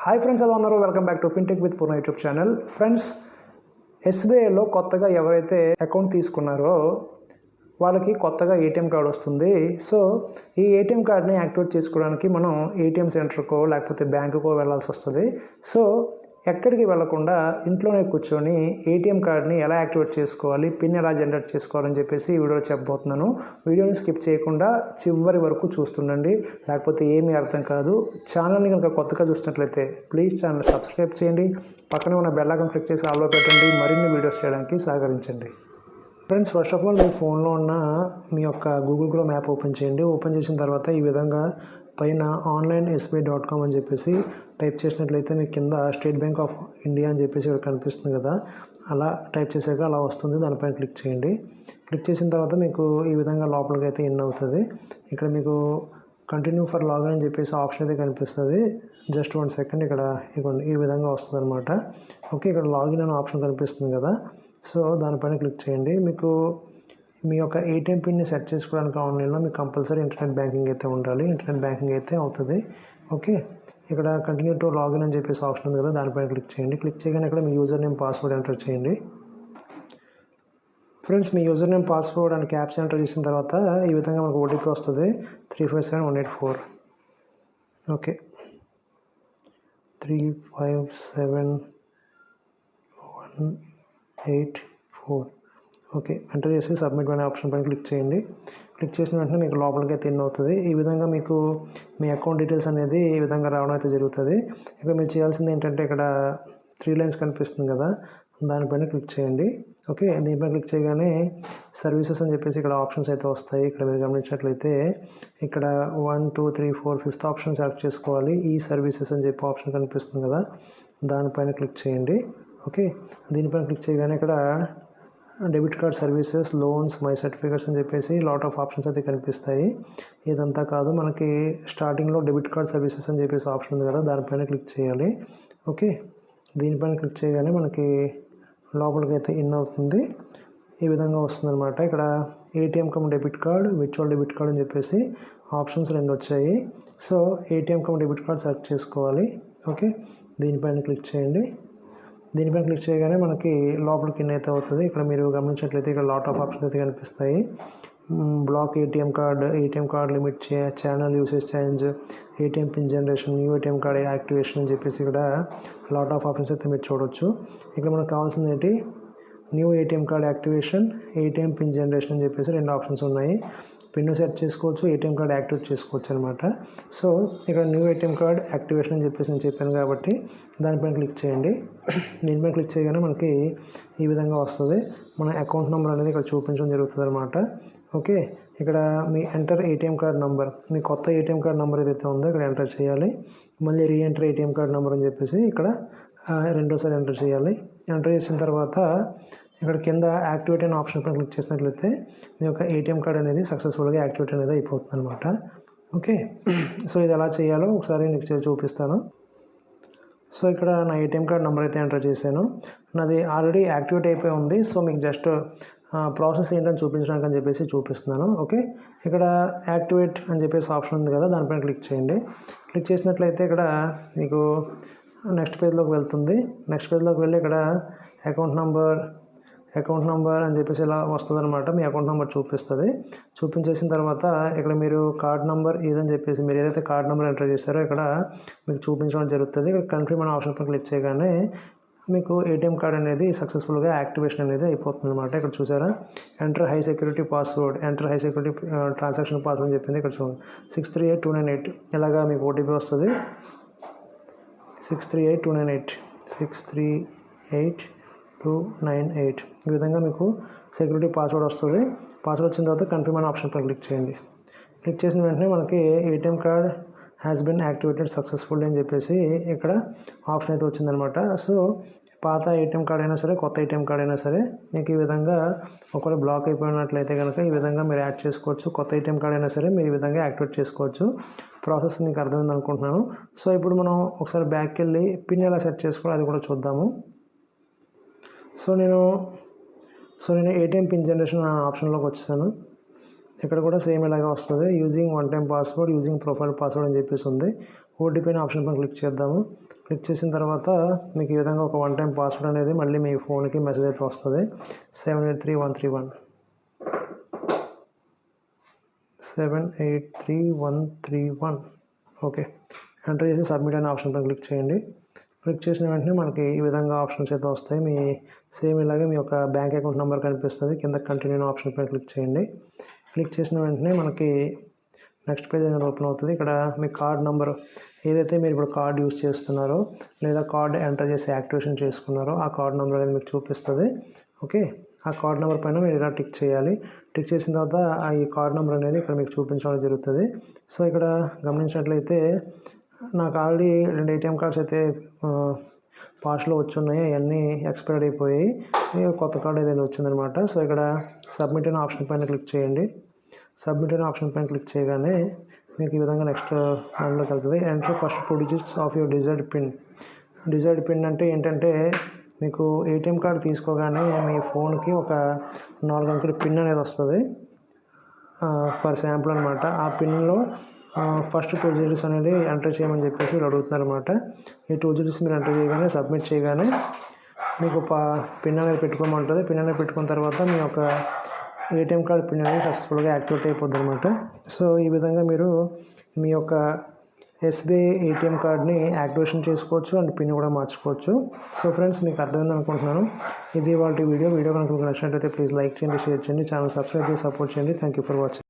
Hi friends, ఎలా ఉన్నారు? Welcome back to Fintech with Purna YouTube channel. Friends, ఎస్బీఐలో కొత్తగా ఎవరైతే అకౌంట్ తీసుకున్నారో వాళ్ళకి కొత్తగా ఏటీఎం కార్డు వస్తుంది. సో ఈ ఏటీఎం కార్డ్ని యాక్టివేట్ చేసుకోవడానికి మనం ఏటీఎం సెంటర్కో లేకపోతే బ్యాంకుకో వెళ్ళాల్సి వస్తుంది. సో ఎక్కడికి వెళ్లకుండా ఇంట్లోనే కూర్చొని ఏటీఎం కార్డ్ని ఎలా యాక్టివేట్ చేసుకోవాలి, పిన్ ఎలా జనరేట్ చేసుకోవాలని చెప్పేసి ఈ వీడియోలో చెప్పబోతున్నాను. వీడియోని స్కిప్ చేయకుండా చివరి వరకు చూస్తుండండి, లేకపోతే ఏమీ అర్థం కాదు. ఛానల్ని కనుక కొత్తగా చూసినట్లయితే ప్లీజ్ ఛానల్ సబ్స్క్రైబ్ చేయండి, పక్కనే ఉన్న బెల్ ఐకాన్ క్లిక్ చేసి ఆల్లో పెట్టండి, మరిన్ని వీడియోస్ చేయడానికి సహకరించండి. ఫ్రెండ్స్, ఫస్ట్ ఆఫ్ ఆల్ మీ ఫోన్లో ఉన్న మీ యొక్క గూగుల్ క్రోమ్ యాప్ ఓపెన్ చేయండి. ఓపెన్ చేసిన తర్వాత ఈ విధంగా పైన onlinesbi.com అని చెప్పేసి టైప్ చేసినట్లయితే మీకు కింద స్టేట్ బ్యాంక్ ఆఫ్ ఇండియా అని చెప్పేసి ఇక్కడ కనిపిస్తుంది కదా, అలా టైప్ చేసాక అలా వస్తుంది. దానిపైన క్లిక్ చేయండి. క్లిక్ చేసిన తర్వాత మీకు ఈ విధంగా లోపలికి అయితే ఇన్ అవుతుంది. ఇక్కడ మీకు కంటిన్యూ ఫర్ లాగిన్ అని చెప్పేసి ఆప్షన్ అయితే కనిపిస్తుంది. జస్ట్ 1 సెకండ్ ఇక్కడ ఇవ్వండి, ఈ విధంగా వస్తుంది అనమాట. ఓకే, ఇక్కడ లాగిన్ అనే ఆప్షన్ కనిపిస్తుంది కదా, సో దానిపైన క్లిక్ చేయండి. మీకు మీ యొక్క ఏటీఎం పిన్ని సెట్ చేసుకోవడానికి ఆన్లైన్లో మీకు కంపల్సరీ ఇంటర్నెట్ బ్యాంకింగ్ అయితే ఉండాలి. ఇంటర్నెట్ బ్యాంకింగ్ అయితే అవుతుంది. ఓకే, ఇక్కడ కంటిన్యూ టు లాగిన్ అని చెప్పేసి ఆప్షన్ ఉంది కదా, దానిపైన క్లిక్ చేయండి. క్లిక్ చేయగానే ఇక్కడ మీ యూజర్ నేమ్ పాస్వర్డ్ ఎంటర్ చేయండి. Friends, me user name password and caps enter చేసిన తర్వాత ఈ విధంగా మనకు ఓటీపీ వస్తుంది, 357184. ఓకే, 357184. ఓకే, ఎంటర్ చేసి సబ్మిట్ అనే ఆప్షన్ పైన క్లిక్ చేయండి. క్లిక్ చేసిన వెంటనే మీకు లోపలికి అయితే ఇన్ అవుతుంది. ఈ విధంగా మీకు మీ అకౌంట్ డీటెయిల్స్ అనేది ఈ విధంగా రావడం అయితే జరుగుతుంది. ఇక్కడ మీరు చేయాల్సింది ఏంటంటే ఇక్కడ 3 లైన్స్ కనిపిస్తుంది కదా, దానిపైన క్లిక్ చేయండి. ఓకే, దీనిపైన క్లిక్ చేయగానే సర్వీసెస్ అని చెప్పేసి ఇక్కడ ఆప్షన్స్ అయితే వస్తాయి. ఇక్కడ మీరు గమనించినట్లయితే ఇక్కడ 1 2 3 4 5th ఆప్షన్ సెలెక్ట్ చేసుకోవాలి. ఈ సర్వీసెస్ అని చెప్పి ఆప్షన్ కనిపిస్తుంది కదా, దానిపైన క్లిక్ చేయండి. ఓకే, దీనిపైన క్లిక్ చేయగానే ఇక్కడ debit card services, loans, my certificates అని చెప్పేసి లాట్ ఆఫ్ ఆప్షన్స్ అయితే కనిపిస్తాయి. ఇదంతా కాదు, మనకి స్టార్టింగ్లో డెబిట్ కార్డ్ సర్వీసెస్ అని చెప్పేసి ఆప్షన్ ఉంది కదా, దానిపైన క్లిక్ చేయాలి. ఓకే, దీనిపైన క్లిక్ చేయగానే మనకి లోపలికి అయితే ఇన్ అవుతుంది. ఈ విధంగా వస్తుందన్నమాట. ఇక్కడ ATM come debit card, virtual debit card అని చెప్పేసి ఆప్షన్స్ 2 వచ్చాయి. So ATM come debit card select చేసుకోవాలి. ఓకే, దీనిపైన క్లిక్ చేయండి. దీనిపైన క్లిక్ చేయగానే మనకి లోపలికి ఇన్ అయితే అవుతుంది. ఇక్కడ మీరు గమనించినట్లయితే ఇక్కడ లాట్ ఆఫ్ ఆప్షన్స్ అయితే కనిపిస్తాయి. Block ATM card limit, channel usage change, ATM pin generation, new ATM card activation అని చెప్పేసి ఇక్కడ లాట్ ఆఫ్ ఆప్షన్స్ అయితే మీరు చూడవచ్చు. ఇక్కడ మనకు కావాల్సింది ఏంటి, new ATM card activation, ATM pin generation అని చెప్పేసి 2 ఆప్షన్స్ ఉన్నాయి. పిన్ సెట్ చేసుకోవచ్చు, ఏటీఎం కార్డ్ యాక్టివేట్ చేసుకోవచ్చు అనమాట. సో ఇక్కడ న్యూ ఏటీఎం కార్డ్ యాక్టివేషన్ అని చెప్పేసి నేను చెప్పాను కాబట్టి దానిపైన క్లిక్ చేయండి. దీనిపైన క్లిక్ చేయగానే మనకి ఈ విధంగా వస్తుంది. మన అకౌంట్ నెంబర్ అనేది ఇక్కడ చూపించడం జరుగుతుంది అనమాట. ఓకే, ఇక్కడ మీ ఎంటర్ ఏటీఎం కార్డ్ నెంబర్, మీ కొత్త ఏటీఎం కార్డ్ నెంబర్ ఏదైతే ఉందో ఇక్కడ ఎంటర్ చేయాలి. మళ్ళీ రీఎంటర్ ఏటీఎం కార్డ్ నెంబర్ అని చెప్పేసి ఇక్కడ రెండోసారి ఎంటర్ చేయాలి. ఎంటర్ చేసిన తర్వాత ఇక్కడ కింద యాక్టివేట్ అనే ఆప్షన్ పైన క్లిక్ చేసినట్లయితే మీ యొక్క ఏటీఎం కార్డ్ అనేది సక్సెస్ఫుల్గా యాక్టివేట్ అనేది అయిపోతుంది అనమాట. ఓకే, సో ఇది ఎలా చేయాలో ఒకసారి నెక్స్ట్ చూపిస్తాను. సో ఇక్కడ నా ఏటీఎం కార్డ్ నెంబర్ అయితే ఎంటర్ చేశాను. నాది ఆల్రెడీ యాక్టివేట్ అయిపోయి ఉంది. సో మీకు జస్ట్ ప్రాసెస్ ఏంటని చూపించడానికి అని చెప్పేసి చూపిస్తున్నాను. ఓకే, ఇక్కడ యాక్టివేట్ అని చెప్పేసి ఆప్షన్ ఉంది కదా, దానిపైన క్లిక్ చేయండి. క్లిక్ చేసినట్లయితే ఇక్కడ మీకు నెక్స్ట్ పేజ్లోకి వెళ్తుంది. నెక్స్ట్ పేజ్లోకి వెళ్ళి ఇక్కడ అకౌంట్ నెంబర్ అని చెప్పేసి ఇలా వస్తుంది అనమాట. మీ అకౌంట్ నెంబర్ చూపిస్తుంది. చూపించేసిన తర్వాత ఇక్కడ మీరు కార్డ్ నెంబర్ ఏదని చెప్పేసి మీరు ఏదైతే కార్డ్ నెంబర్ ఎంటర్ చేశారో ఇక్కడ మీకు చూపించడం జరుగుతుంది. ఇక్కడ కంట్రీ మన ఆప్షన్ పైన క్లిక్ చేయగానే మీకు ఏటీఎం కార్డ్ అనేది సక్సెస్ఫుల్గా యాక్టివేషన్ అనేది అయిపోతుంది అనమాట. ఇక్కడ చూసారా, enter high security password, enter high security transaction password అని చెప్పింది. ఇక్కడ చూడండి 638298 ఇలాగా మీకు ఓటీపీ వస్తుంది. 638298 ఈ విధంగా మీకు సెక్యూరిటీ పాస్వర్డ్ వస్తుంది. పాస్వర్డ్ వచ్చిన తర్వాత కన్ఫర్మ్ అనే ఆప్షన్ పైన క్లిక్ చేయండి. క్లిక్ చేసిన వెంటనే మనకి ATM card has been activated successfully అని చెప్పేసి ఇక్కడ ఆప్షన్ అయితే వచ్చిందనమాట. సో పాత ఏటీఎం కార్డ్ అయినా సరే, కొత్త ఏటీఎం కార్డ్ అయినా సరే మీకు ఈ విధంగా ఒకవేళ బ్లాక్ అయిపోయినట్లయితే కనుక ఈ విధంగా మీరు యాడ్ చేసుకోవచ్చు. కొత్త ఏటీఎం కార్డ్ అయినా సరే మీరు ఈ విధంగా యాక్టివేట్ చేసుకోవచ్చు. ప్రాసెస్ మీకు అర్థమైంది అనుకుంటున్నాను. సో ఇప్పుడు మనం ఒకసారి బ్యాక్కి వెళ్ళి పిన్ ఎలా సెట్ చేసుకోవాలో అది కూడా చూద్దాము. సో నేను ఏటీఎం పిన్ జనరేషన్ ఆప్షన్లోకి వచ్చాను. ఇక్కడ కూడా సేమ్ ఇలాగే వస్తుంది. Using 1 time password, using profile password అని చెప్పేసి ఉంది. ఓటీపీ అనే ఆప్షన్ పైన క్లిక్ చేద్దాము. క్లిక్ చేసిన తర్వాత మీకు ఈ విధంగా ఒక వన్ టైం పాస్వర్డ్ అనేది మళ్ళీ మీ ఫోన్కి మెసేజ్ అయితే వస్తుంది. 783131 78331. ఓకే, ఎంటర్ చేసి సబ్మిట్ అనే ఆప్షన్ పైన క్లిక్ చేయండి. క్లిక్ చేసిన వెంటనే మనకి ఈ విధంగా ఆప్షన్స్ అయితే వస్తాయి. మీ సేమ్ ఇలాగే మీ యొక్క బ్యాంక్ అకౌంట్ నెంబర్ కనిపిస్తుంది. కింద కంటిన్యూ ఆప్షన్ పైన క్లిక్ చేయండి. క్లిక్ చేసిన వెంటనే మనకి నెక్స్ట్ పేజ్ అనేది ఓపెన్ అవుతుంది. ఇక్కడ మీ కార్డ్ నెంబర్ ఏదైతే మీరు ఇప్పుడు కార్డ్ యూస్ చేస్తున్నారో లేదా కార్డ్ ఎంటర్ చేసి యాక్టివేషన్ చేసుకున్నారో ఆ కార్డ్ నెంబర్ అనేది మీకు చూపిస్తుంది. ఓకే, ఆ కార్డ్ నెంబర్ పైన మీరు ఇలా టిక్ చేయాలి. టిక్ చేసిన తర్వాత ఈ కార్డ్ నెంబర్ అనేది ఇక్కడ మీకు చూపించడం జరుగుతుంది. సో ఇక్కడ గమనించినట్లయితే నాకు ఆల్రెడీ 2 ATM కార్డ్స్ అయితే పాస్ట్లో వచ్చున్నాయి. అవన్నీ ఎక్స్పైర్డ్ అయిపోయాయి. కొత్త కార్డ్ ఏదైనా వచ్చిందనమాట. సో ఇక్కడ సబ్మిట్ అనే ఆప్షన్ పైన క్లిక్ చేయండి. సబ్మిట్ అనే ఆప్షన్ పైన క్లిక్ చేయగానే మీకు ఈ విధంగా నెక్స్ట్ దానిలోకి వెళ్తుంది. Enter first 2 digits of your desired pin. Desired pin అంటే ఏంటంటే మీకు ATM కార్డ్ తీసుకోగానే మీ ఫోన్కి ఒక 4 అంకెల పిన్ అనేది వస్తుంది. ఫర్ శాంపుల్ అనమాట. ఆ పిన్లో ఫస్ట్ 2 digits అనేది ఎంటర్ చేయమని చెప్పేసి వీళ్ళు అడుగుతున్నారు అనమాట. ఈ 2 digits మీరు ఎంటర్ చేయగానే సబ్మిట్ చేయగానే మీకు పిన్ అనేది పెట్టుకోమంటుంది. పిన్ అనేది పెట్టుకున్న తర్వాత మీ యొక్క ATM కార్డ్ పిన్ అనేది సక్సెస్ఫుల్గా యాక్టివేట్ అయిపోద్ది అనమాట. సో ఈ విధంగా మీరు మీ యొక్క SBI ATM కార్డ్ని యాక్టివేషన్ చేసుకోవచ్చు అండ్ పిన్ కూడా మార్చుకోవచ్చు. సో ఫ్రెండ్స్, మీకు అర్థమైంది అనుకుంటున్నాను. ఇది వాళ్ళ వీడియో కనుక మీకు నచ్చినట్లయితే ప్లీజ్ లైక్ చేయండి, షేర్ చేయండి, ఛానల్ సబ్స్క్రైబ్ చేసి సపోర్ట్ చేయండి. Thank you for watching.